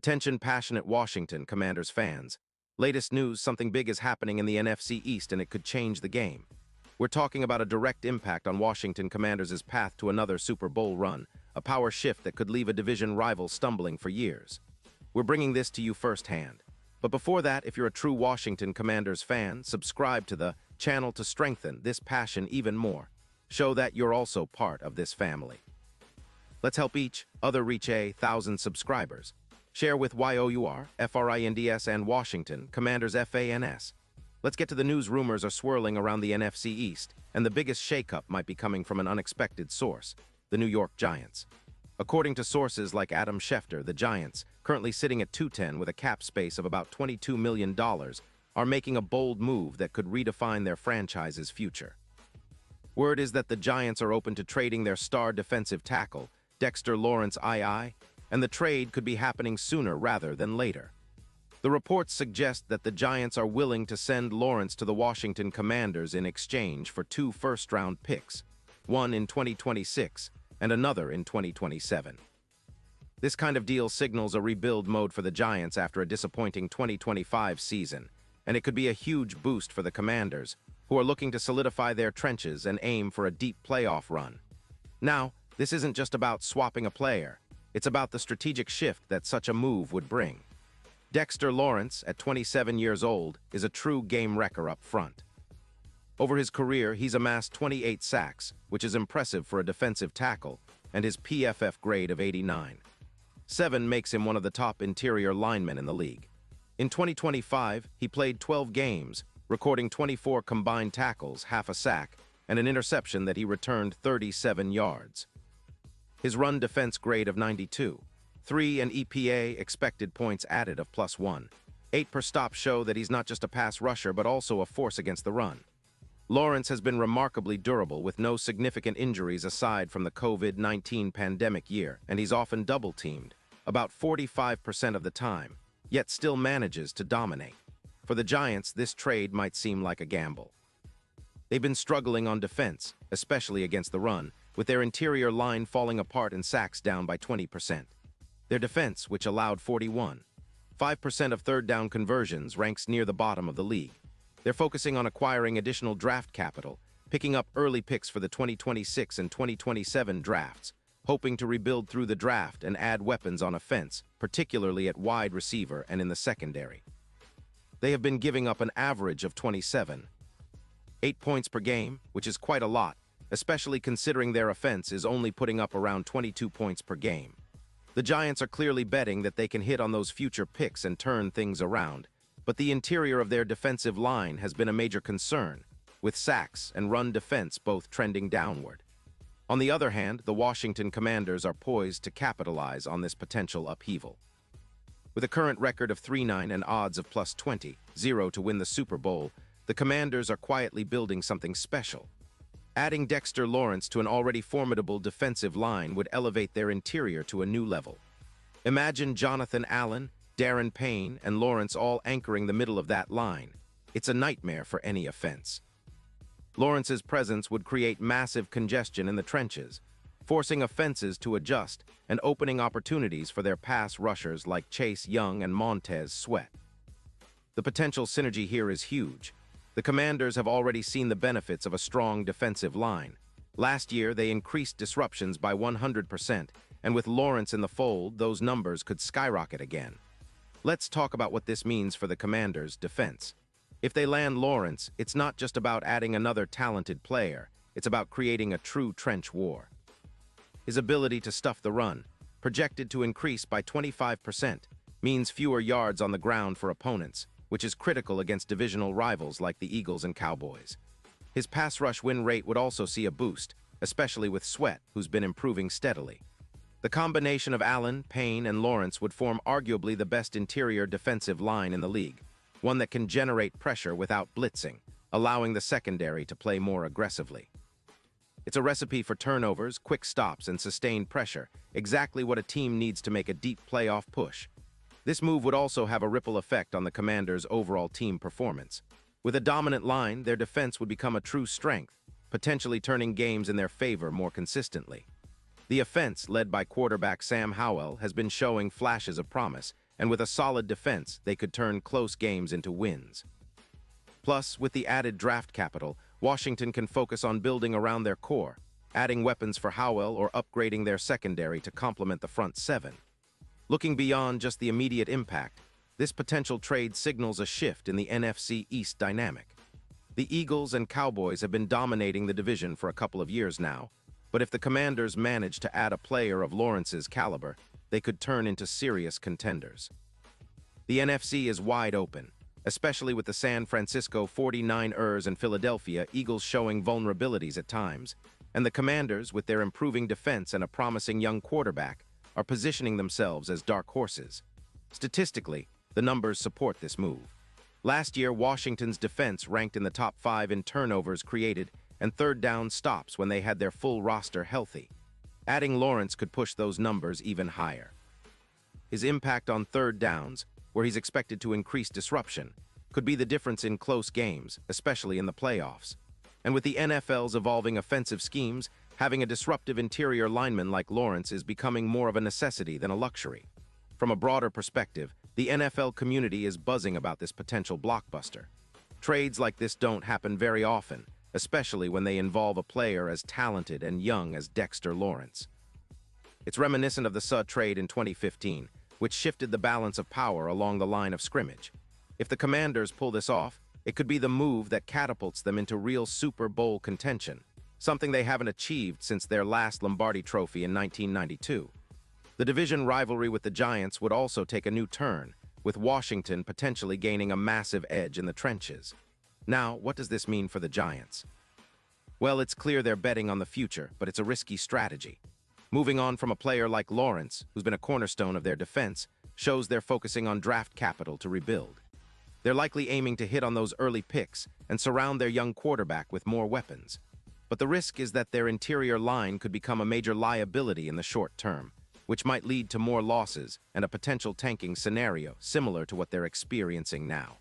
Attention passionate Washington Commanders fans. Latest news, something big is happening in the NFC East and it could change the game. We're talking about a direct impact on Washington Commanders' path to another Super Bowl run, a power shift that could leave a division rival stumbling for years. We're bringing this to you firsthand. But before that, if you're a true Washington Commanders fan, subscribe to the channel to strengthen this passion even more. Show that you're also part of this family. Let's help each other reach 1,000 subscribers. Share with YOUR, FRINDS, and Washington Commanders FANS. Let's get to the news. Rumors are swirling around the NFC East, and the biggest shakeup might be coming from an unexpected source, the New York Giants. According to sources like Adam Schefter, the Giants, currently sitting at 210 with a cap space of about $22 million, are making a bold move that could redefine their franchise's future. Word is that the Giants are open to trading their star defensive tackle, Dexter Lawrence II, and the trade could be happening sooner rather than later. The reports suggest that the Giants are willing to send Lawrence to the Washington Commanders in exchange for 2 first-round picks, one in 2026 and another in 2027. This kind of deal signals a rebuild mode for the Giants after a disappointing 2025 season, and it could be a huge boost for the Commanders, who are looking to solidify their trenches and aim for a deep playoff run. Now, this isn't just about swapping a player. It's about the strategic shift that such a move would bring. Dexter Lawrence, at 27 years old, is a true game wrecker up front. Over his career, he's amassed 28 sacks, which is impressive for a defensive tackle, and his PFF grade of 89. 7 makes him one of the top interior linemen in the league. In 2025, he played 12 games, recording 24 combined tackles, half a sack, and an interception that he returned 37 yards. His run defense grade of 92. 3 and EPA expected points added of +1. 8 per stop show that he's not just a pass rusher but also a force against the run. Lawrence has been remarkably durable with no significant injuries aside from the COVID-19 pandemic year, and he's often double-teamed, about 45% of the time, yet still manages to dominate. For the Giants, this trade might seem like a gamble. They've been struggling on defense, especially against the run, with their interior line falling apart and sacks down by 20%. Their defense, which allowed 41.5% of third down conversions, ranks near the bottom of the league. They're focusing on acquiring additional draft capital, picking up early picks for the 2026 and 2027 drafts, hoping to rebuild through the draft and add weapons on offense, particularly at wide receiver and in the secondary. They have been giving up an average of 27.8 points per game, which is quite a lot, especially considering their offense is only putting up around 22 points per game. The Giants are clearly betting that they can hit on those future picks and turn things around, but the interior of their defensive line has been a major concern, with sacks and run defense both trending downward. On the other hand, the Washington Commanders are poised to capitalize on this potential upheaval. With a current record of 3-9 and odds of +20, 0 to win the Super Bowl, the Commanders are quietly building something special. Adding Dexter Lawrence to an already formidable defensive line would elevate their interior to a new level. Imagine Jonathan Allen, Darren Payne, and Lawrence all anchoring the middle of that line. It's a nightmare for any offense. Lawrence's presence would create massive congestion in the trenches, forcing offenses to adjust and opening opportunities for their pass rushers like Chase Young and Montez Sweat. The potential synergy here is huge. The Commanders have already seen the benefits of a strong defensive line. Last year, they increased disruptions by 100%, and with Lawrence in the fold, those numbers could skyrocket again. Let's talk about what this means for the Commanders' defense. If they land Lawrence, it's not just about adding another talented player, it's about creating a true trench war. His ability to stuff the run, projected to increase by 25%, means fewer yards on the ground for opponents, which is critical against divisional rivals like the Eagles and Cowboys. His pass rush win rate would also see a boost, especially with Sweat, who's been improving steadily. The combination of Allen, Payne, and Lawrence would form arguably the best interior defensive line in the league, one that can generate pressure without blitzing, allowing the secondary to play more aggressively. It's a recipe for turnovers, quick stops, and sustained pressure, exactly what a team needs to make a deep playoff push. This move would also have a ripple effect on the Commanders' overall team performance. With a dominant line, their defense would become a true strength, potentially turning games in their favor more consistently. The offense, led by quarterback Sam Howell, has been showing flashes of promise, and with a solid defense, they could turn close games into wins. Plus, with the added draft capital, Washington can focus on building around their core, adding weapons for Howell or upgrading their secondary to complement the front seven. Looking beyond just the immediate impact, this potential trade signals a shift in the NFC East dynamic. The Eagles and Cowboys have been dominating the division for a couple of years now, but if the Commanders manage to add a player of Lawrence's caliber, they could turn into serious contenders. The NFC is wide open, especially with the San Francisco 49ers and Philadelphia Eagles showing vulnerabilities at times, and the Commanders, with their improving defense and a promising young quarterback, are positioning themselves as dark horses. Statistically, the numbers support this move. Last year, Washington's defense ranked in the top 5 in turnovers created and third down stops when they had their full roster healthy. Adding Lawrence could push those numbers even higher. His impact on third downs, where he's expected to increase disruption, could be the difference in close games, especially in the playoffs. And with the NFL's evolving offensive schemes, having a disruptive interior lineman like Lawrence is becoming more of a necessity than a luxury. From a broader perspective, the NFL community is buzzing about this potential blockbuster. Trades like this don't happen very often, especially when they involve a player as talented and young as Dexter Lawrence. It's reminiscent of the Sud trade in 2015, which shifted the balance of power along the line of scrimmage. If the Commanders pull this off, it could be the move that catapults them into real Super Bowl contention, something they haven't achieved since their last Lombardi Trophy in 1992. The division rivalry with the Giants would also take a new turn, with Washington potentially gaining a massive edge in the trenches. Now, what does this mean for the Giants? Well, it's clear they're betting on the future, but it's a risky strategy. Moving on from a player like Lawrence, who's been a cornerstone of their defense, shows they're focusing on draft capital to rebuild. They're likely aiming to hit on those early picks and surround their young quarterback with more weapons. But the risk is that their interior line could become a major liability in the short term, which might lead to more losses and a potential tanking scenario similar to what they're experiencing now.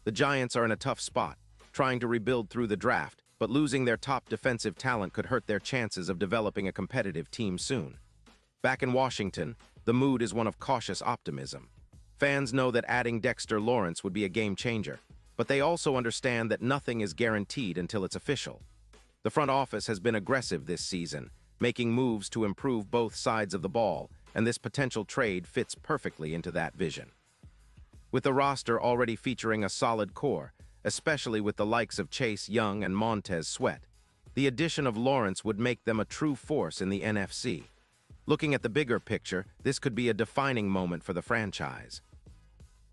The Giants are in a tough spot, trying to rebuild through the draft, but losing their top defensive talent could hurt their chances of developing a competitive team soon. Back in Washington, the mood is one of cautious optimism. Fans know that adding Dexter Lawrence would be a game changer, but they also understand that nothing is guaranteed until it's official. The front office has been aggressive this season, making moves to improve both sides of the ball, and this potential trade fits perfectly into that vision. With the roster already featuring a solid core, especially with the likes of Chase Young and Montez Sweat, the addition of Lawrence would make them a true force in the NFC. Looking at the bigger picture, this could be a defining moment for the franchise.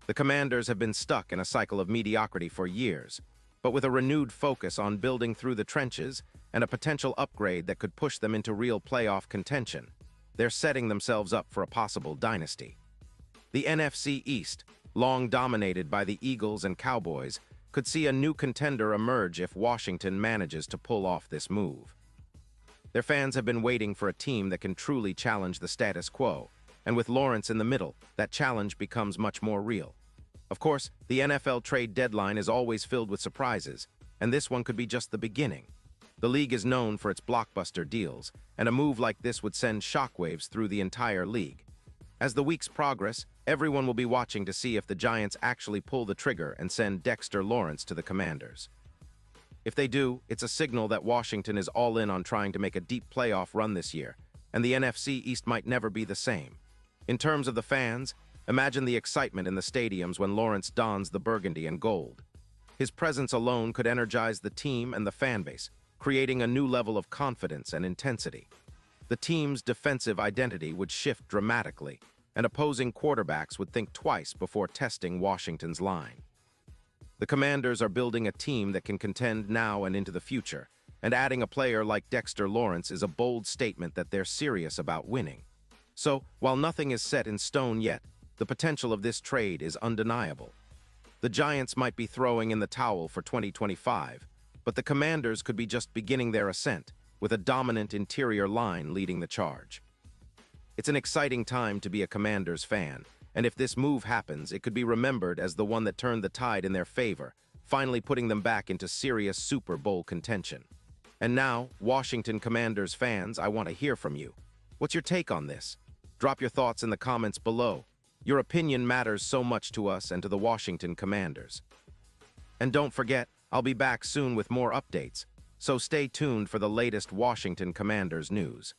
The Commanders have been stuck in a cycle of mediocrity for years, but with a renewed focus on building through the trenches and a potential upgrade that could push them into real playoff contention, they're setting themselves up for a possible dynasty. The NFC East, long dominated by the Eagles and Cowboys, could see a new contender emerge if Washington manages to pull off this move. Their fans have been waiting for a team that can truly challenge the status quo, and with Lawrence in the middle, that challenge becomes much more real. Of course, the NFL trade deadline is always filled with surprises, and this one could be just the beginning. The league is known for its blockbuster deals, and a move like this would send shockwaves through the entire league. As the weeks progress, everyone will be watching to see if the Giants actually pull the trigger and send Dexter Lawrence to the Commanders. If they do, it's a signal that Washington is all in on trying to make a deep playoff run this year, and the NFC East might never be the same. In terms of the fans, imagine the excitement in the stadiums when Lawrence dons the burgundy and gold. His presence alone could energize the team and the fan base, creating a new level of confidence and intensity. The team's defensive identity would shift dramatically, and opposing quarterbacks would think twice before testing Washington's line. The Commanders are building a team that can contend now and into the future, and adding a player like Dexter Lawrence is a bold statement that they're serious about winning. So, while nothing is set in stone yet, the potential of this trade is undeniable. The Giants might be throwing in the towel for 2025, but the Commanders could be just beginning their ascent, with a dominant interior line leading the charge. It's an exciting time to be a Commanders fan, and if this move happens, it could be remembered as the one that turned the tide in their favor, finally putting them back into serious Super Bowl contention. And now, Washington Commanders fans, I want to hear from you. What's your take on this? Drop your thoughts in the comments below. Your opinion matters so much to us and to the Washington Commanders. And don't forget, I'll be back soon with more updates, so stay tuned for the latest Washington Commanders news.